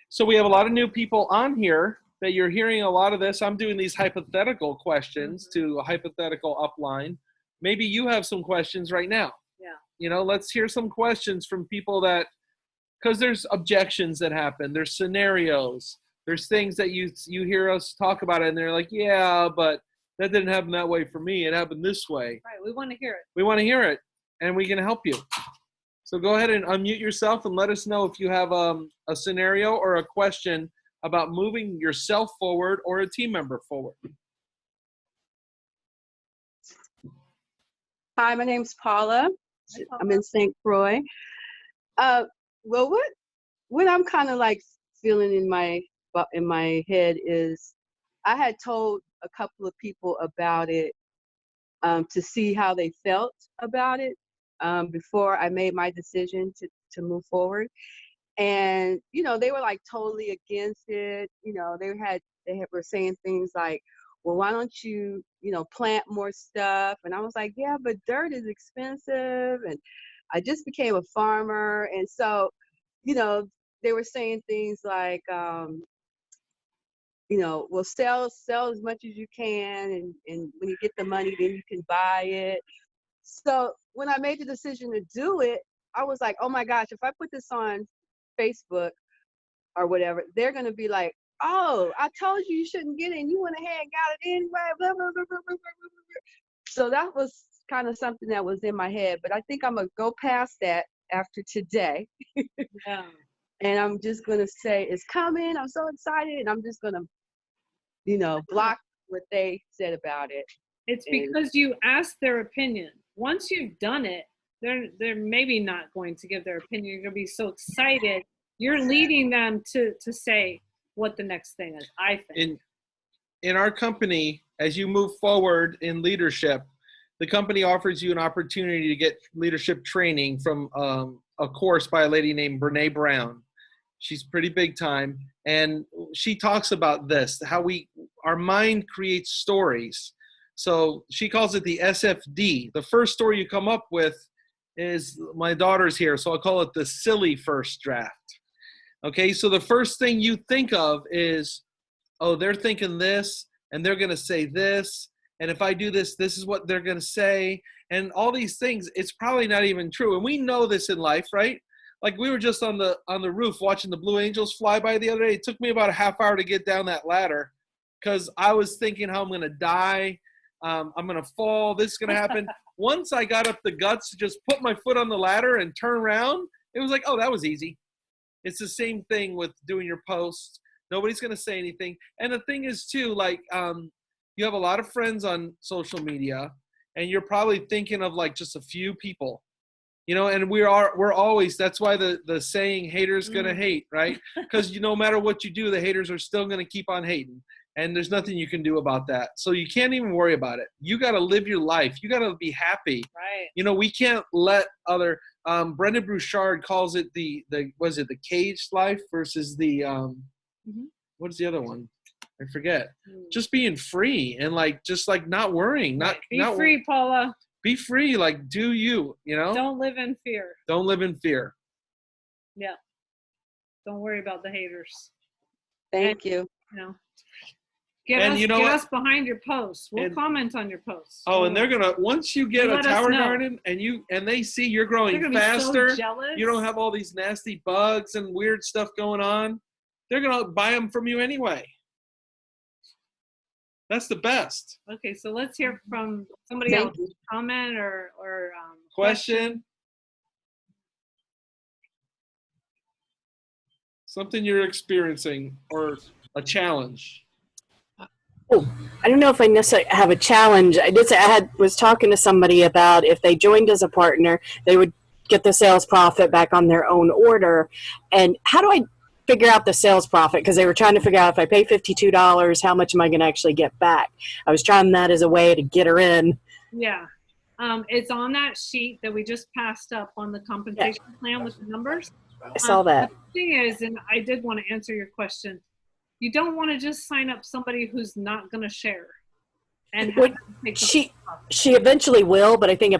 So we have a lot of new people on here that you're hearing a lot of this. I'm doing these hypothetical questions to a hypothetical upline. Maybe you have some questions right now. Yeah. Let's hear some questions from people because there's objections that happen. There's scenarios. There's things that you hear us talk about it and they're like, yeah, but that didn't happen that way for me. It happened this way. Right. We want to hear it. We want to hear it and we can help you. So go ahead and unmute yourself and let us know if you have a scenario or a question about moving yourself forward or a team member forward. Hi, my name's Paula. Hi, Paula. I'm in St. Croix. Well, what I'm kind of like feeling in my head is I had told a couple of people about it to see how they felt about it before I made my decision to move forward. And, they were like totally against it. They were saying things like, well, why don't you, plant more stuff? And I was like, yeah, but dirt is expensive. And I just became a farmer. And so, they were saying things like, well, sell as much as you can. And when you get the money, then you can buy it. So when I made the decision to do it, I was like, oh my gosh, if I put this on Facebook or whatever, they're going to be like, oh, I told you shouldn't get it and you went ahead and got it anyway, blah, blah, blah, blah, blah, blah. So that was kind of something that was in my head, but I think I'm going to go past that after today. Yeah. And I'm just going to say it's coming. I'm so excited. And I'm just going to, block what they said about it. It's because you asked their opinion. Once you've done it, they're maybe not going to give their opinion. You're going to be so excited. You're leading them to say what the next thing is, I think. In our company, as you move forward in leadership, the company offers you an opportunity to get leadership training from a course by a lady named Brene Brown. She's pretty big time. And she talks about this, how our mind creates stories. So she calls it the SFD. The first story you come up with is, my daughter's here, so I'll call it the silly first draft. Okay, so the first thing you think of is, oh, they're thinking this, and they're going to say this, and if I do this, this is what they're going to say, and all these things, it's probably not even true. And we know this in life, right? Like we were just on the roof watching the Blue Angels fly by the other day. It took me about a half hour to get down that ladder because I was thinking how I'm going to die. I'm going to fall. This is going to happen. Once I got up the guts to just put my foot on the ladder and turn around, it was like, oh, that was easy. It's the same thing with doing your posts. Nobody's going to say anything. And the thing is, too, like you have a lot of friends on social media, and you're probably thinking of like just a few people. You know, and we're always, that's why the saying haters gonna hate, right? Because no matter what you do, the haters are still gonna keep on hating. And there's nothing you can do about that. So you can't even worry about it. You got to live your life. You got to be happy. Right. You know, we can't let other Brendon Burchard calls it the caged life versus the what is the other one? I forget. Just being free and just not worrying, Be free, Paula. Be free, like do you know? Don't live in fear. Don't live in fear. Yeah. Don't worry about the haters. Thank you. You know. Get And us, you know get what? us behind your posts. We'll And- comment on your posts. Oh, and they're gonna once you get a Let us tower know. garden and they see you're They're growing gonna faster. be so jealous. You don't have all these nasty bugs and weird stuff going on. They're going to buy them from you anyway. That's the best. Okay, so let's hear from somebody Thank else. Comment or Question? Something you're experiencing or a challenge. I don't know if I necessarily have a challenge. Was talking to somebody about if they joined as a partner, they would get the sales profit back on their own order. And how do I figure out the sales profit? Because they were trying to figure out if I pay $52, how much am I going to actually get back? I was trying that as a way to get her in. Yeah. It's on that sheet that we just passed up on the compensation plan with the numbers. I saw that. The thing is, and I did want to answer your question, you don't want to just sign up somebody who's not going to share. And have What- them take the She profit. she eventually will, but I think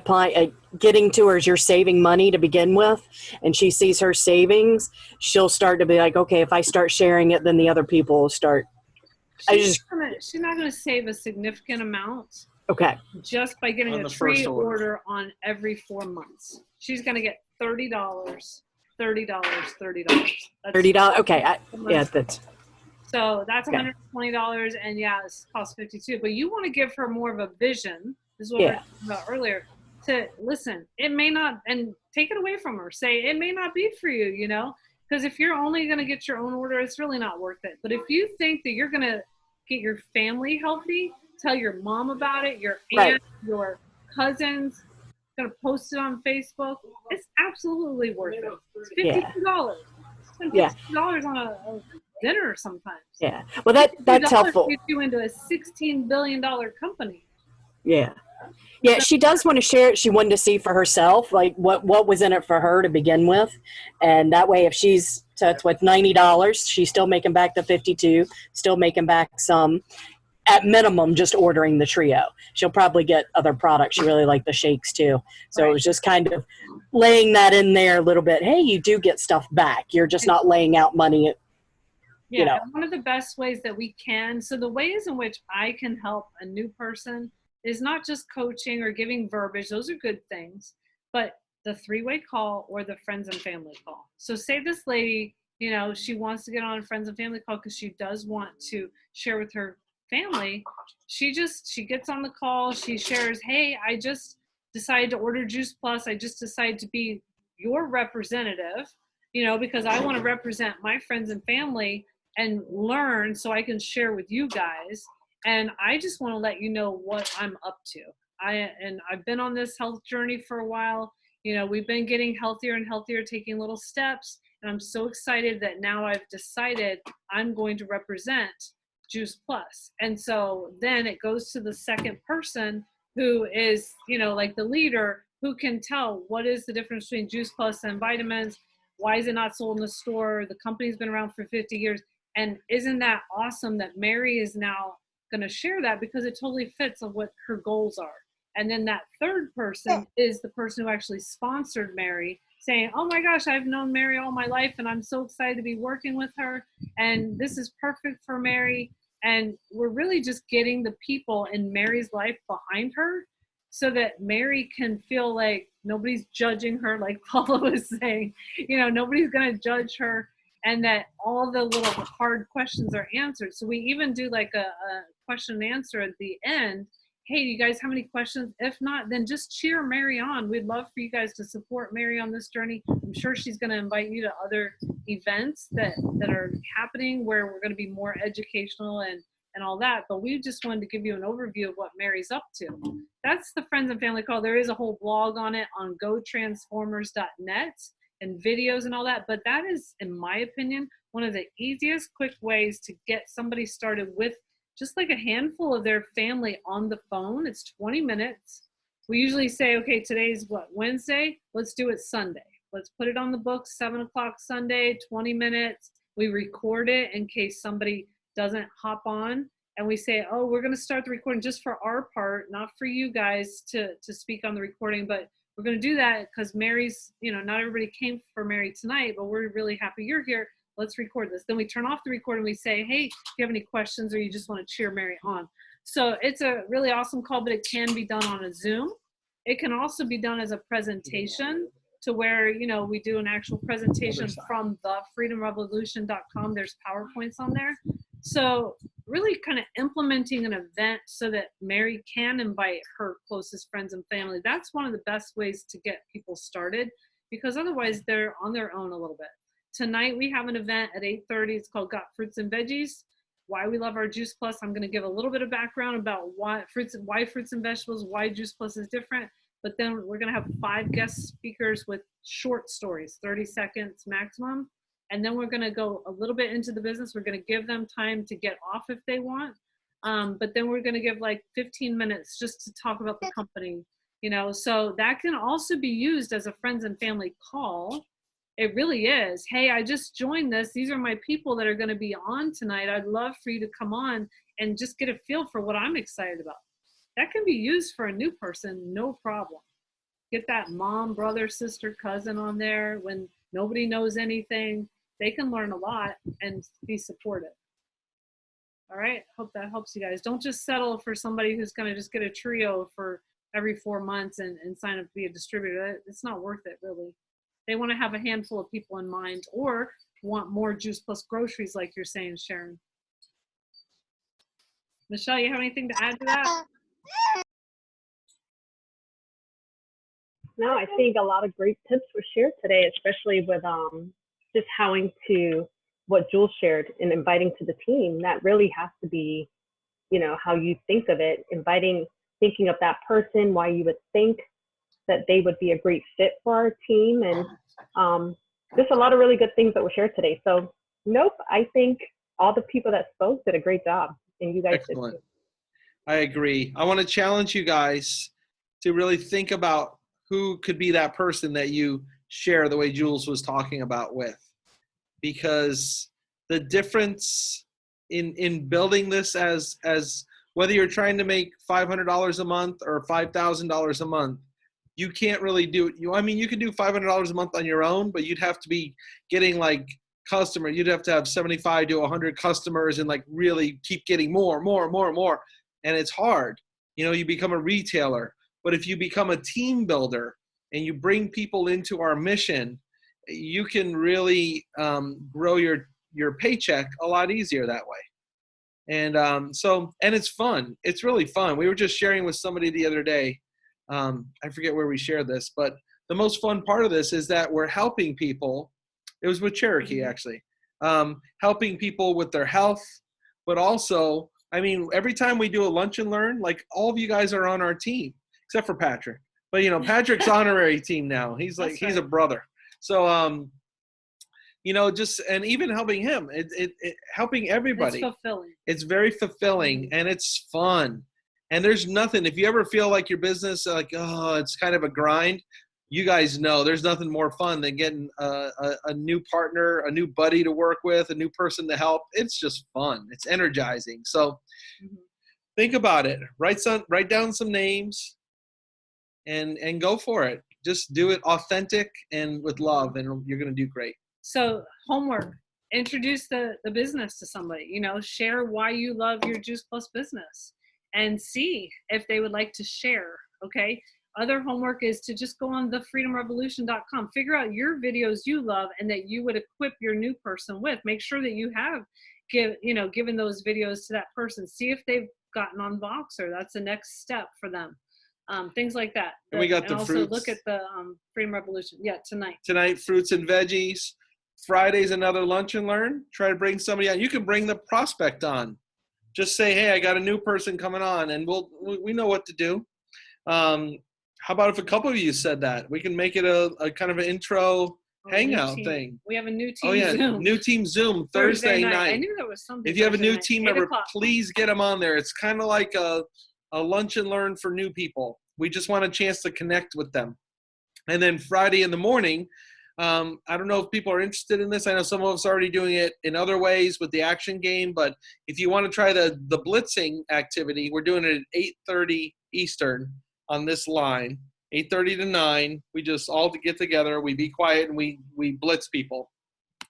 getting to her is you're saving money to begin with, and she sees her savings, she'll start to be like, okay, if I start sharing it, then the other people will start. She's not going to save a significant amount Okay. just by getting On a the tree first order. order on every 4 months. She's going to get $30, $30, $30. That's $30. Okay. Yeah, months. that's So that's Okay. $120, and yeah, it costs $52. But you want to give her more of a vision. This is what we were Yeah. talking about earlier. To listen, it may not, and take it away from her. Say it may not be for you, you know, because if you're only going to get your own order, it's really not worth it. But if you think that you're going to get your family healthy, tell your mom about it, your aunt, Right. your cousins, going to post it on Facebook. It's absolutely worth it. It's $52. Spend Yeah. $52 on a dinner sometimes. yeah. Well, that's $52 helpful. gets you into a $16 billion company. Yeah. Yeah, she does want to share it. She wanted to see for herself, like what was in it for her to begin with. And that way, if that's with $90, she's still making back the 52, still making back some, at minimum, just ordering the trio. She'll probably get other products. She really liked the shakes too. So it was just kind of laying that in there a little bit. Hey, you do get stuff back. You're just not laying out money. Yeah, You know. and one of the best ways that we can, so the ways in which I can help a new person is not just coaching or giving verbiage. Those are good things, but the 3-way call or the friends and family call. So say this lady, you know, she wants to get on a friends and family call because she does want to share with her family. She gets on the call. She shares, hey, I just decided to order Juice Plus. I just decided to be your representative, you know, because I want to represent my friends and family and learn so I can share with you guys. And I just want to let you know what I'm up to. I've been on this health journey for a while. You know, we've been getting healthier and healthier, taking little steps. And I'm so excited that now I've decided I'm going to represent Juice Plus. And so then it goes to the second person who is, you know, like the leader who can tell what is the difference between Juice Plus and vitamins. Why is it not sold in the store? The company's been around for 50 years. And isn't that awesome that Mary is now going to share that, because it totally fits of what her goals are. And then that third person is the person who actually sponsored Mary, saying, oh my gosh, I've known Mary all my life and I'm so excited to be working with her. And this is perfect for Mary. And we're really just getting the people in Mary's life behind her so that Mary can feel like nobody's judging her, like Paula was saying, you know, nobody's going to judge her, and that all the little hard questions are answered. So we even do like a question and answer at the end. Hey, do you guys have any questions? If not, then just cheer Mary on. We'd love for you guys to support Mary on this journey. I'm sure she's going to invite you to other events that are happening where we're going to be more educational and and all that, but we just wanted to give you an overview of what Mary's up to. That's the Friends and Family Call. There is a whole blog on it on gotransformers.net and videos and all that, but that is, in my opinion, one of the easiest, quick ways to get somebody started with just like a handful of their family on the phone. It's 20 minutes. We usually say, okay, today's what, Wednesday? Let's do it Sunday. Let's put it on the books, 7 o'clock Sunday, 20 minutes. We record it in case somebody doesn't hop on. And we say, oh, we're going to start the recording just for our part, not for you guys to speak on the recording, but we're going to do that because Mary's, not everybody came for Mary tonight, but we're really happy you're here. Let's record this. Then we turn off the recording. We say, hey, if you have any questions or you just want to cheer Mary on. So it's a really awesome call, but it can be done on a Zoom. It can also be done as a presentation to where, we do an actual presentation from thefreedomrevolution.com. There's PowerPoints on there. So really kind of implementing an event so that Mary can invite her closest friends and family. That's one of the best ways to get people started, because otherwise they're on their own a little bit. Tonight we have an event at 8:30. It's called Got Fruits and Veggies. Why we love our Juice Plus. I'm going to give a little bit of background about why fruits and vegetables, why Juice Plus is different. But then we're going to have 5 guest speakers with short stories, 30 seconds maximum. And then we're going to go a little bit into the business. We're going to give them time to get off if they want. But then we're going to give like 15 minutes just to talk about the company, so that can also be used as a friends and family call. It really is. Hey, I just joined this. These are my people that are going to be on tonight. I'd love for you to come on and just get a feel for what I'm excited about. That can be used for a new person, no problem. Get that mom, brother, sister, cousin on there when nobody knows anything. They can learn a lot and be supportive. All right, hope that helps you guys. Don't just settle for somebody who's going to just get a trio for every 4 months and sign up to be a distributor. It's not worth it, really. They want to have a handful of people in mind or want more Juice Plus groceries like you're saying, Sharon. Michelle, you have anything to add to that? No, I think a lot of great tips were shared today, especially with just howing to what Jules shared and inviting to the team. That really has to be, how you think of it, thinking of that person, why you would think that they would be a great fit for our team. And just a lot of really good things that were shared today. So nope, I think all the people that spoke did a great job, and you guys Excellent. did too. I agree. I want to challenge you guys to really think about who could be that person that you share the way Jules was talking about with, because the difference in building this as whether you're trying to make $500 a month or $5,000 a month, you can't really do it. You could do $500 a month on your own, but you'd have to be getting like customer. You'd have to have 75 to 100 customers and like really keep getting more. And it's hard. You become a retailer. But if you become a team builder and you bring people into our mission, you can really grow your paycheck a lot easier that way. And and it's fun. It's really fun. We were just sharing with somebody the other day. I forget where we shared this, but the most fun part of this is that we're helping people. It was with Cherokee, actually, helping people with their health, but also, every time we do a lunch and learn, like all of you guys are on our team, except for Patrick. But Patrick's honorary team now. He's like, he's a brother. So, and even helping him, helping everybody. It's fulfilling. It's very fulfilling and it's fun. And there's nothing, if you ever feel like your business, like, oh, it's kind of a grind, you guys know there's nothing more fun than getting a new partner, a new buddy to work with, a new person to help. It's just fun. It's energizing. So think about it. Write down some names and go for it. Just do it authentic and with love, and you're going to do great. So homework, introduce the business to somebody, share why you love your Juice Plus business and see if they would like to share. Okay. Other homework is to just go on thefreedomrevolution.com, figure out your videos you love and that you would equip your new person with. Make sure that you have given those videos to that person. See if they've gotten on Voxer. That's the next step for them. Things like that. And we got and the also fruits. look at the Freedom Revolution. Yeah, tonight. Tonight, fruits and veggies. Friday's another lunch and learn. Try to bring somebody on. You can bring the prospect on. just say, hey, I got a new person coming on, and we know what to do. How about if a couple of you said that? We can make it a kind of an intro hangout thing. We have a new team Oh yeah, Zoom. new team Zoom Thursday night. I knew there was something. If you have a Thursday new night, team 8 member, o'clock. please get them on there. It's kind of like a lunch and learn for new people. We just want a chance to connect with them. And then Friday in the morning, I don't know if people are interested in this. I know some of us are already doing it in other ways with the action game, but if you want to try the blitzing activity, we're doing it at 8:30 Eastern on this line. 8:30 to 9, we just all get together, we be quiet, and we blitz people.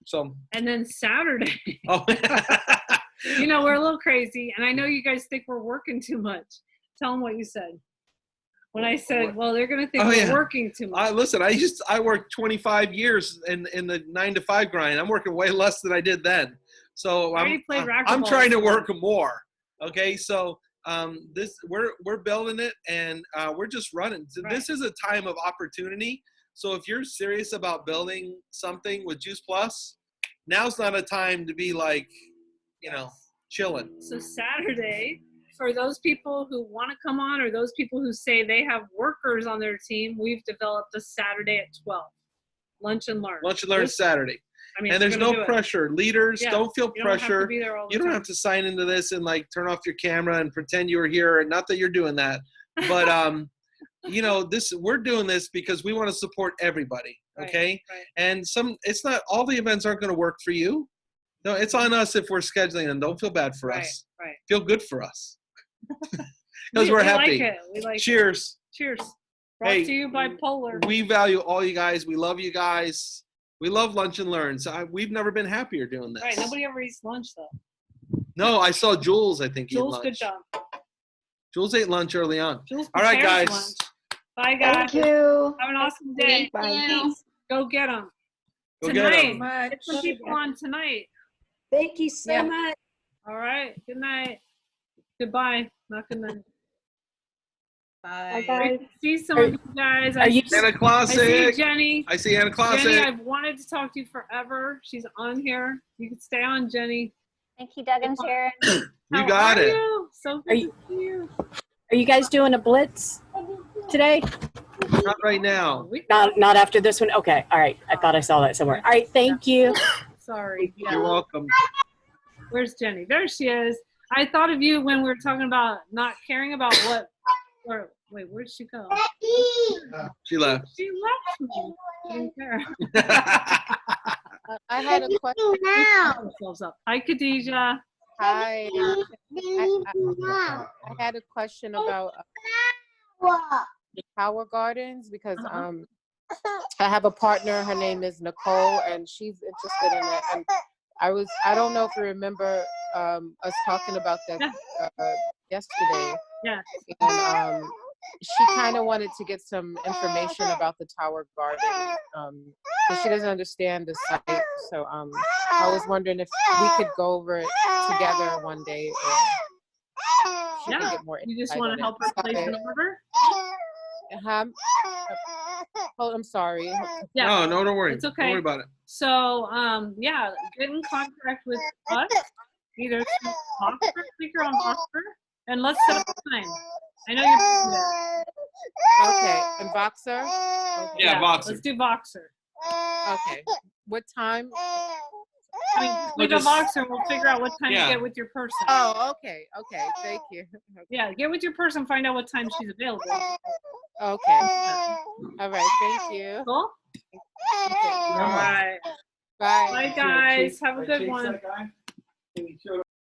So. And then Saturday, Oh. you know, we're a little crazy, and I know you guys think we're working too much. Tell them what you said. When I said, well, they're going to think we're working too much. Listen, I worked 25 years in the 9 to 5 grind. I'm working way less than I did then. So I'm trying to work more. Okay, so. We're building it, and we're just running. So This is a time of opportunity. So if you're serious about building something with Juice Plus, now's not a time to be like, chilling. So Saturday, for those people who want to come on, or those people who say they have workers on their team, we've developed a Saturday at 12. Lunch and learn. Lunch and learn Saturday. I mean, and there's no pressure. Leaders, don't feel pressure. You don't have to sign into this and like turn off your camera and pretend you were here. Not that you're doing that, but we're doing this because we want to support everybody. Okay, right. And it's not all the events aren't going to work for you. No, it's on us if we're scheduling them. Don't feel bad for us. Right. Feel good for us because we're happy. We like it. Cheers. Cheers. Brought to you by Polar. We value all you guys. We love you guys. We love Lunch and Learn. So we've never been happier doing this. Right. Nobody ever eats lunch, though. No, I saw Jules, I think, eat lunch. Jules, good job. Jules ate lunch early on. Jules all right, guys. Lunch. Bye, guys. Thank you. Have an awesome day. Bye. Go get them. Go tonight. get them. Get some people on tonight. Thank you so much. All right. Good night. Goodbye. Not good night. Bye. Great to see some of you guys. Anna Classic. I see Jenny. I see Anna Classic. Jenny, I've wanted to talk to you forever. She's on here. You can stay on, Jenny. Thank you, Doug and Sharon. You got it. You? So good to see you. Are you guys doing a blitz today? Not right now. Not after this one? Okay. All right. I thought I saw that somewhere. All right. Thank you. Sorry. You're welcome. Where's Jenny? There she is. I thought of you when we were talking about not caring about what. Or wait, where'd she go? She left. She left me. I didn't care. I had a question. Hi, Khadijah. Hi. I had a question about the Tower Gardens because I have a partner. Her name is Nicole, and she's interested in it. And I don't know if you remember us talking about that yesterday. Yeah. And she kind of wanted to get some information about the Tower Garden because she doesn't understand the site. So I was wondering if we could go over it together one day. She can get more you just insight want on to help it. her place an order? Oh, I'm sorry. Yeah. No, don't worry. It's okay. Don't worry about it. So, get in contact with us, either through Voxer, speaker on Voxer, and let's set up a time. I know you're busy there. Okay, and Voxer? Okay. Yeah, Voxer. Let's do Voxer. Okay. What time? I mean, we go Voxer, we'll figure out what time Yeah. to get with your person. Oh, okay. Okay, thank you. Okay. Yeah, get with your person, find out what time she's available. Okay. All right, thank you. Cool? Okay. All right. Bye. Bye, guys. Have a good one.